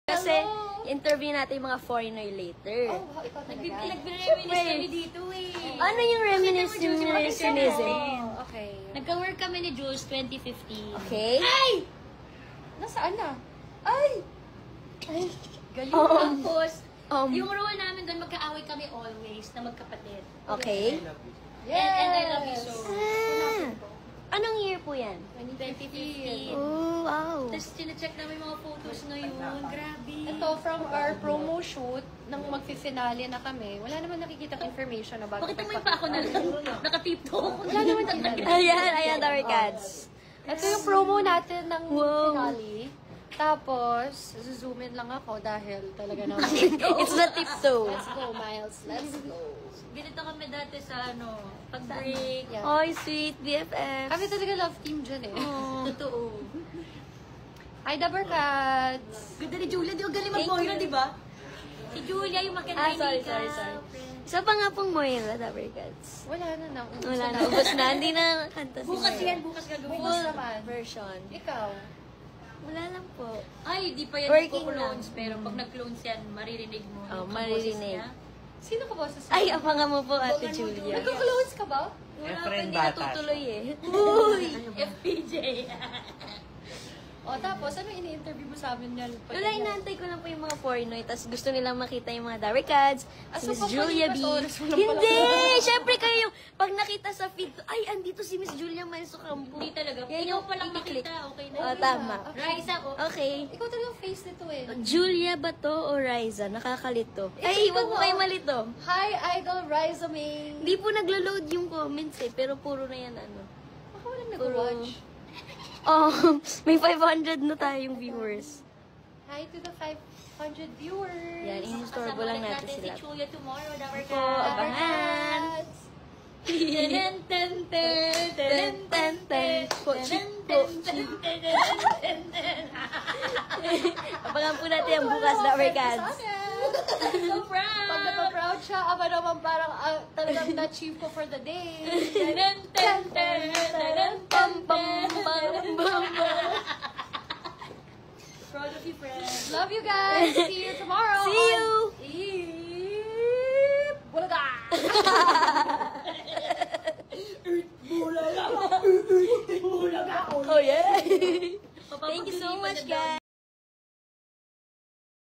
Kasi, interview natin yung mga foreigner later. Oh, ikaw talaga. Nag-reminisce kami dito eh. Ano yung reminiscenism? Okay. Nagka-work kami ni Jules 2015. Okay? Ay! Nasaan na? Ay! Ay! Galing. Oo. Tapos, yung role namin doon, magkaaway kami always na magkapatid. Okay. And I love you so. Anong year po yan? 2015. Oh, wow. Tapos, chinecheck namin yung mga photos ngayon. Grabe. Ito, from our promo shoot, nang magfi-finale na kami, wala naman nakikita information about Bakit naman pa ako na nakatipto ako? Wala naman tingnan. Ayan, Dark Cats. Ito yung promo natin ng Wow. finale. Tapos, zoom in lang ako dahil talaga naman. It's the tiptoe. Let's go, Miles. Let's go. Ganito kami dati sa pag-break. Yeah. Oy, sweet BFF. Kami talaga love team dyan eh. Totoo. Hi, Dabarkads! Ganda ni Julia, di ba galing mag-Moira, di ba? Si Julia, yung maganda sorry. Isa pa nga pong Moira, Dark Cats. Wala na. Wala na, ubos na. Hindi na kanta si Bukas Moira. yan, bukas gagawin. Bukas naman. Version. Ikaw. Wala lang po. Ay, di pa yan Working nagpo-clones, pero pag nag-clones yan, maririnig mo. Oh, yung maririnig. boses niya. Sino ka ba sa Ay, abangan mo po, Ate Julia. Nagko-close ka ba? Wala pa, Friend hindi bata natutuloy eh. Uy! FPJ. O, tapos, ano ini-interview mo sa amin yan? Wala, inaantay ko lang po yung mga foreigner, tapos gusto nilang makita yung mga Dark Cats, si so Miss Julia B. papalipas oras mo lang pala. Hindi! Siyempre kayo yung, pag nakita sa feed, ay, andito si Miss Julia Miles Ocampo. Hindi talaga. Yan Ikaw yung pa lang i-click. makita, okay na. Oh, tama. Raisa, Okay. Ikaw talaga yung face nito eh. Julia ba to o Riza? Nakakalito. Ay, wag mo kayo malito. Hi, Idol Riza May! Hindi po naglo-load yung comments eh, pero puro na yan ano. Baka walang nag-watch. Oh, may 500 na tayong viewers. Hi to the 500 viewers! Yan, in-store lang natin si sila. Julia tomorrow, never Po, abangan! Ten, ten, ten, ten, ten, ten, Abangan po natin ang bukas na Americans. So proud! Pag napaproud siya, aba naman parang talagang na-achieve ko for the day. Ten, ten, ten, ten, Pam, pam, pam, pam, pam. Proud of you, friend. Love you guys! See you tomorrow! See you!